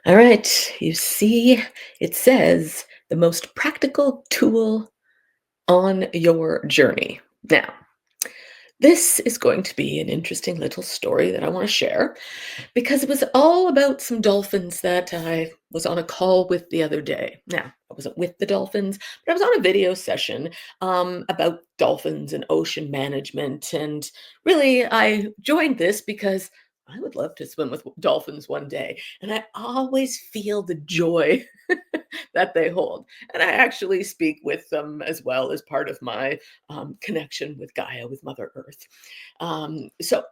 All right. You see, it says the most practical tool on your journey. Now, this is going to be an interesting little story that I want to share because it was all about some dolphins that I was on a call with the other day. Now, I wasn't with the dolphins, but I was on a video session about dolphins and ocean management. And really, I joined this because I would love to swim with dolphins one day. And I always feel the joy that they hold. And I actually speak with them as well as part of my connection with Gaia, with Mother Earth. So,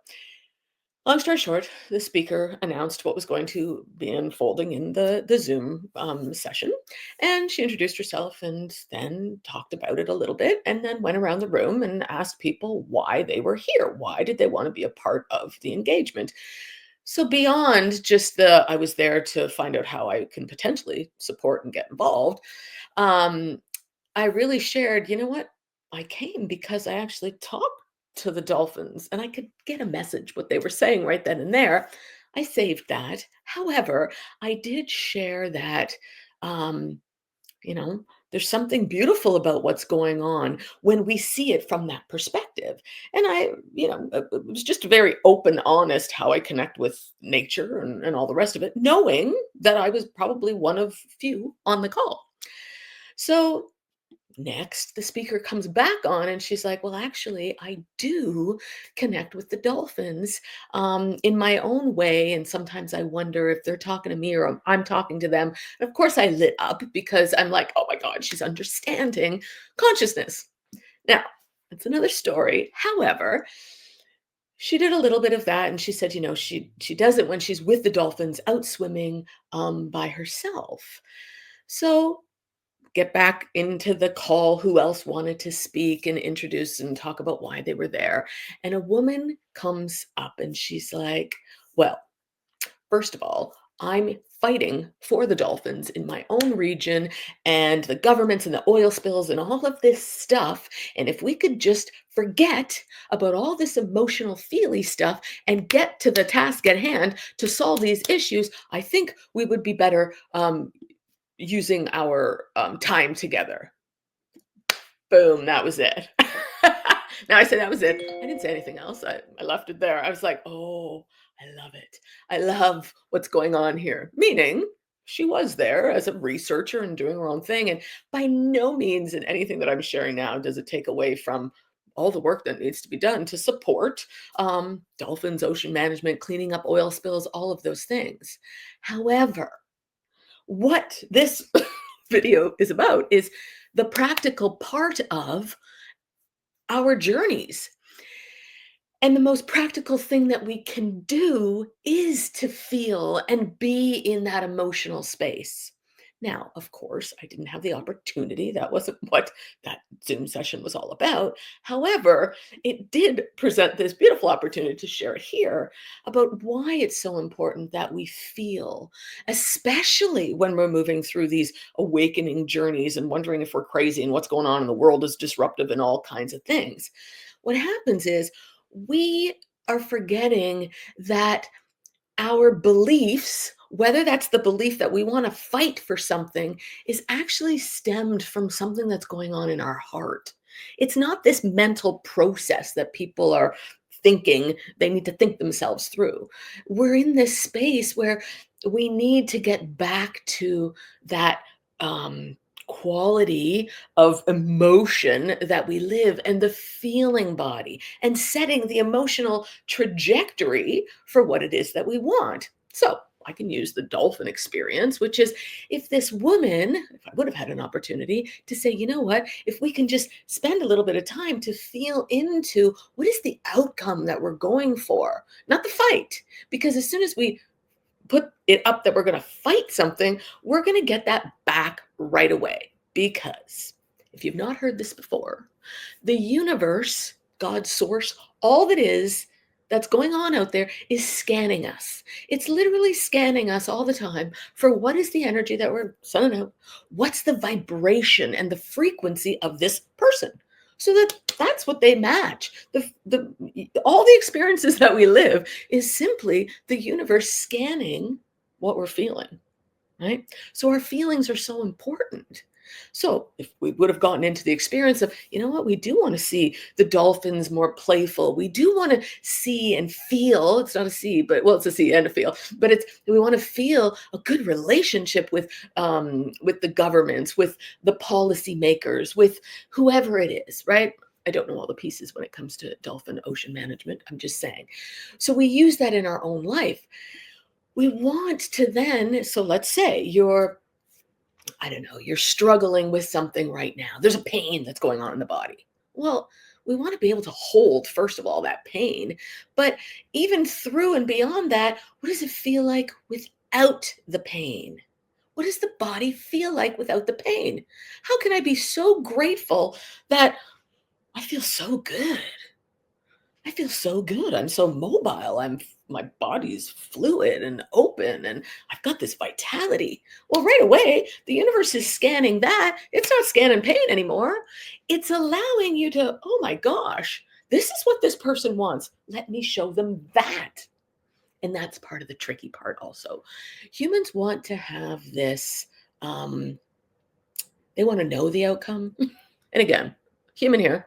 long story short, the speaker announced what was going to be unfolding in the Zoom session, and she introduced herself and then talked about it a little bit, and then went around the room and asked people why they were here. Why did they want to be a part of the engagement? So beyond just the I was there to find out how I can potentially support and get involved, um, I really shared, you know what? I came because I actually talked to the dolphins and I could get a message what they were saying right then and there. I saved that. However, I did share that um, you know, there's something beautiful about what's going on when we see it from that perspective. And it was just very open, honest how I connect with nature and all the rest of it, knowing that I was probably one of few on the call. So next, the speaker comes back on and she's like, well, actually, I do connect with the dolphins in my own way. And sometimes I wonder if they're talking to me or I'm talking to them. And of course, I lit up because I'm like, oh my God, she's understanding consciousness. Now, it's another story. However, she did a little bit of that and she said, she does it when she's with the dolphins out swimming by herself. So get back into the call who else wanted to speak and introduce and talk about why they were there. And a woman comes up and she's like, well, first of all, I'm fighting for the dolphins in my own region and the governments and the oil spills and all of this stuff. And if we could just forget about all this emotional, feely stuff and get to the task at hand to solve these issues, I think we would be better using our time together. Boom, that was it. Now I said that was it. I didn't say anything else. I left it there. I was like, oh, I love it. I love what's going on here. Meaning, she was there as a researcher and doing her own thing. And by no means in anything that I'm sharing now does it take away from all the work that needs to be done to support dolphins, ocean management, cleaning up oil spills, all of those things. However, what this video is about is the practical part of our journeys. And the most practical thing that we can do is to feel and be in that emotional space. Now, of course, I didn't have the opportunity. That wasn't what that Zoom session was all about. However, it did present this beautiful opportunity to share here about why it's so important that we feel, especially when we're moving through these awakening journeys and wondering if we're crazy and what's going on in the world is disruptive and all kinds of things. What happens is we are forgetting that our beliefs, whether that's the belief that we want to fight for something, is actually stemmed from something that's going on in our heart. It's not this mental process that people are thinking they need to think themselves through. We're in this space where we need to get back to that quality of emotion that we live and the feeling body and setting the emotional trajectory for what it is that we want. So I can use the dolphin experience, which is if this woman, if I would have had an opportunity to say, you know what, if we can just spend a little bit of time to feel into what is the outcome that we're going for, not the fight. Because as soon as we put it up that we're going to fight something, we're going to get that back right away. Because if you've not heard this before, the universe, God's source, all that is that's going on out there is scanning us. It's literally scanning us all the time for what is the energy that we're sending out? What's the vibration and the frequency of this person? So that's what they match. The all the experiences that we live is simply the universe scanning what we're feeling. right? So our feelings are so important. So if we would have gotten into the experience of, you know what, we do want to see the dolphins more playful. We do want to see and feel, it's not a see, but well, it's a see and a feel, but it's, we want to feel a good relationship with the governments, with the policymakers, with whoever it is, right? I don't know all the pieces when it comes to dolphin ocean management. I'm just saying. So we use that in our own life. We want to then, so let's say you're, I don't know, you're struggling with something right now. There's a pain that's going on in the body. Well, we want to be able to hold, first of all, that pain. But even through and beyond that, what does it feel like without the pain? What does the body feel like without the pain? How can I be so grateful that I feel so good? I feel so good. I'm so mobile. My body's fluid and open and I've got this vitality. Well, right away, the universe is scanning that. It's not scanning pain anymore. It's allowing you to, oh my gosh, this is what this person wants. Let me show them that. And that's part of the tricky part also. Humans want to have this, um, they want to know the outcome. And again, human here,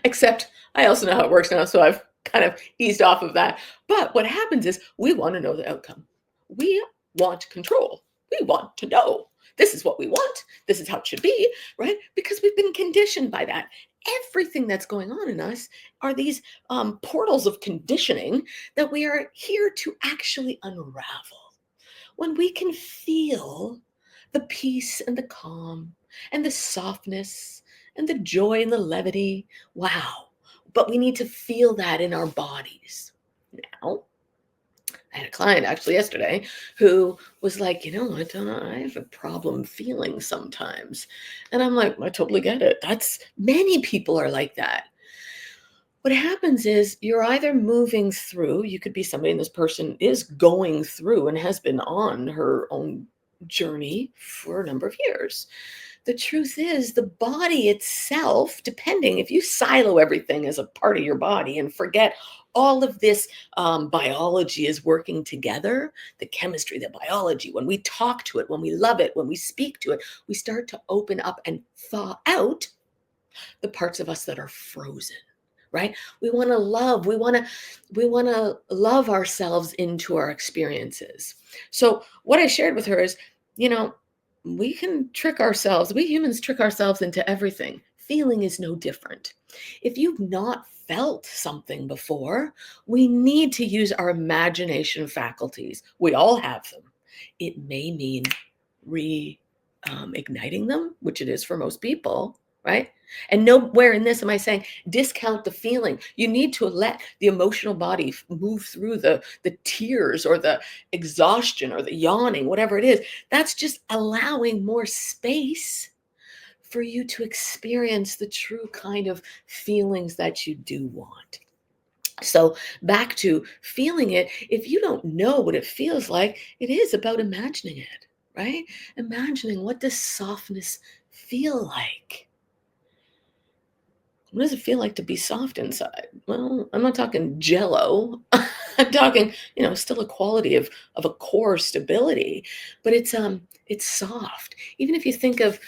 except I also know how it works now, so I've kind of eased off of that. But what happens is we want to know the outcome. We want control. We want to know this is what we want. This is how it should be, right? Because we've been conditioned by that. Everything that's going on in us are these portals of conditioning that we are here to actually unravel. When we can feel the peace and the calm and the softness and the joy and the levity, wow. But we need to feel that in our bodies. Now, I had a client actually yesterday who was like, you know what, Donna, I have a problem feeling sometimes. And I'm like, I totally get it. That's many people are like that. What happens is you're either moving through, you could be somebody, and this person is going through and has been on her own journey for a number of years. The truth is, the body itself, depending, if you silo everything as a part of your body and forget all of this biology is working together, the chemistry, the biology, when we talk to it, when we love it, when we speak to it, we start to open up and thaw out the parts of us that are frozen, right? We want to love ourselves into our experiences. So what I shared with her is, you know, we can trick ourselves. We humans trick ourselves into everything. Feeling is no different. If you've not felt something before, we need to use our imagination faculties. We all have them. It may mean re igniting them, which it is for most people, right? And nowhere in this am I saying discount the feeling. You need to let the emotional body move through the tears or the exhaustion or the yawning, whatever it is. That's just allowing more space for you to experience the true kind of feelings that you do want. So back to feeling it, if you don't know what it feels like, it is about imagining it, right? Imagining, what does softness feel like? What does it feel like to be soft inside? Well, I'm not talking jello. I'm talking, still a quality of a core stability, but it's soft. Even if you think of,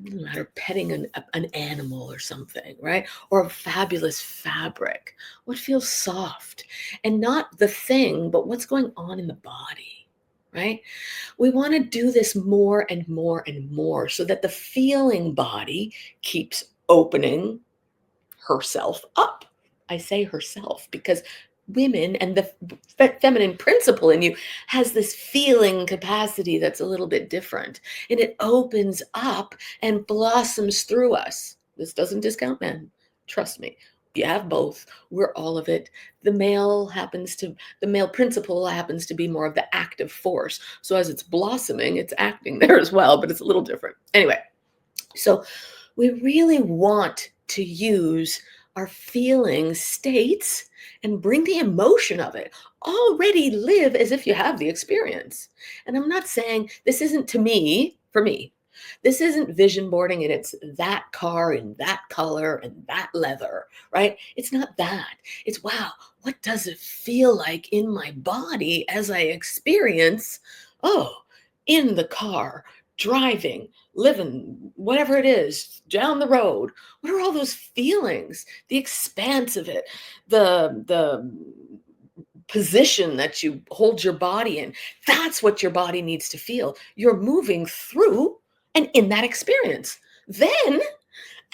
no matter, petting an animal or something, right? Or a fabulous fabric. What feels soft? And not the thing, but what's going on in the body, right? We want to do this more and more and more so that the feeling body keeps opening herself up. I say herself because women and the feminine principle in you has this feeling capacity that's a little bit different, and it opens up and blossoms through us. This doesn't discount men. Trust me. You have both. We're all of it. The male principle happens to be more of the active force. So as it's blossoming, it's acting there as well, but it's a little different. Anyway, so we really want to use our feeling states and bring the emotion of it. Already live as if you have the experience. And I'm not saying this isn't, to me, for me, this isn't vision boarding and it's that car in that color and that leather, right? It's not that. It's, wow, what does it feel like in my body as I experience? Oh, in the car, driving, living, whatever it is, down the road. What are all those feelings? The expanse of it, the position that you hold your body in. That's what your body needs to feel. You're moving through and in that experience. Then,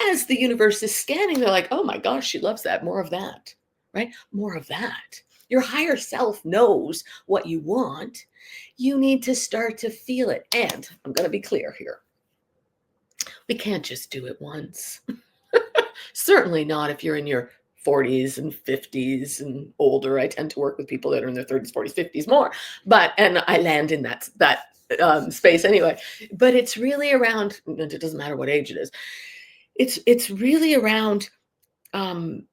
as the universe is scanning, they're like, oh my gosh, she loves that. More of that, right? More of that. Your higher self knows what you want. You need to start to feel it. And I'm going to be clear here, we can't just do it once. Certainly not if you're in your 40s and 50s and older. I tend to work with people that are in their 30s, 40s, 50s more, but and I land in that space anyway. But it's really around. And it doesn't matter what age it is. It's really around um,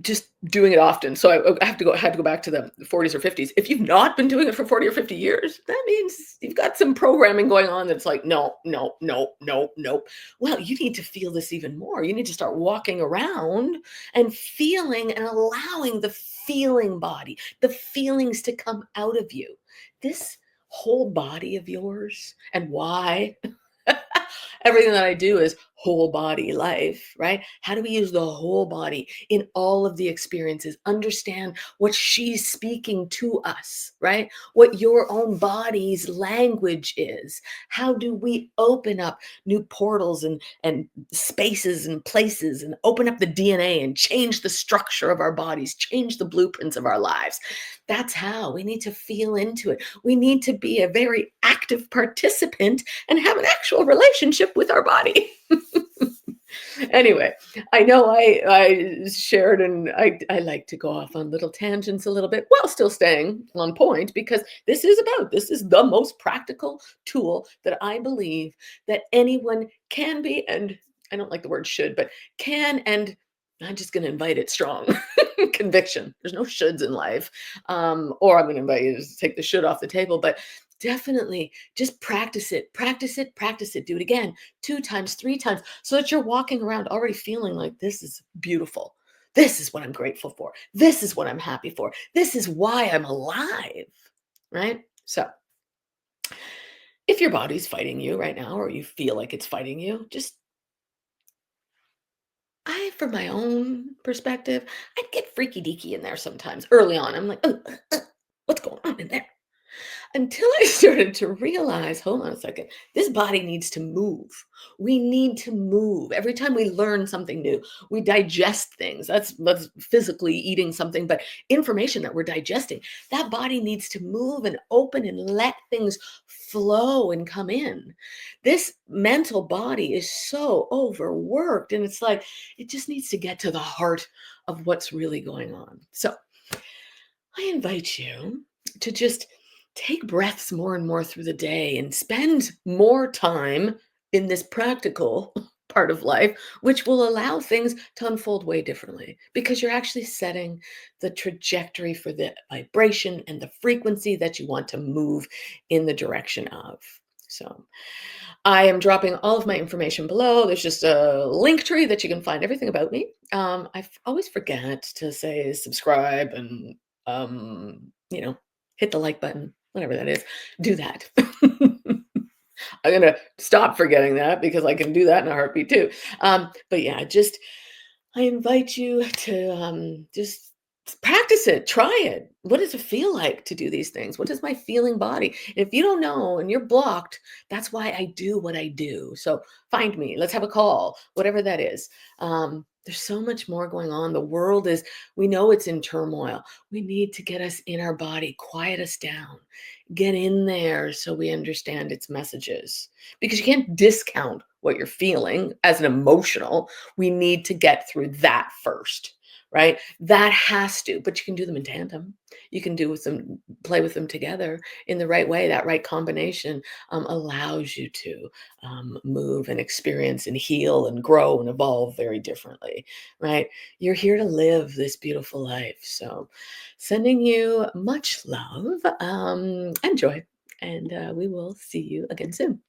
just doing it often. So I had to go back to the 40s or 50s. If you've not been doing it for 40 or 50 years, that means you've got some programming going on that's like, no, no, no, no, no. Well, you need to feel this even more. You need to start walking around and feeling and allowing the feeling body, the feelings to come out of you. This whole body of yours and why everything that I do is whole body life, right? How do we use the whole body in all of the experiences? Understand what she's speaking to us, right? What your own body's language is. How do we open up new portals and spaces and places and open up the DNA and change the structure of our bodies, change the blueprints of our lives? That's how we need to feel into it. We need to be a very active participant and have an actual relationship with our body. Anyway, I know I shared and I like to go off on little tangents a little bit while still staying on point because this is the most practical tool that I believe that anyone can be, and I don't like the word should, but can, and I'm just going to invite it strong conviction. There's no shoulds in life. Or I'm going to invite you to take the should off the table, but definitely just practice it, practice it, practice it. Do it again, 2 times, 3 times, so that you're walking around already feeling like this is beautiful. This is what I'm grateful for. This is what I'm happy for. This is why I'm alive, right? So if your body's fighting you right now, or you feel like it's fighting you, just from my own perspective, I'd get freaky deaky in there sometimes early on. I'm like, oh, what's going on in there? Until I started to realize, hold on a second, this body needs to move. We need to move. Every time we learn something new, we digest things. That's physically eating something, but information that we're digesting, that body needs to move and open and let things flow and come in. This mental body is so overworked, and it's like it just needs to get to the heart of what's really going on. So I invite you to just take breaths more and more through the day and spend more time in this practical part of life, which will allow things to unfold way differently because you're actually setting the trajectory for the vibration and the frequency that you want to move in the direction of. So, I am dropping all of my information below. There's just a link tree that you can find everything about me. Always forget to say subscribe and hit the like button, whatever that is. Do that. I'm gonna stop forgetting that because I can do that in a heartbeat too. But yeah, just I invite you to just practice it, try it. What does it feel like to do these things? What is my feeling body? If you don't know and you're blocked, that's why I do what I do. So find me, let's have a call, whatever that is. There's so much more going on. The world is, we know it's in turmoil. We need to get us in our body, quiet us down, get in there so we understand its messages. Because you can't discount what you're feeling as an emotional. We need to get through that first, right? That has to, but you can do them in tandem. You can do with them, play with them together in the right way. That right combination allows you to move and experience and heal and grow and evolve very differently, right? You're here to live this beautiful life. So, sending you much love and joy, and we will see you again soon.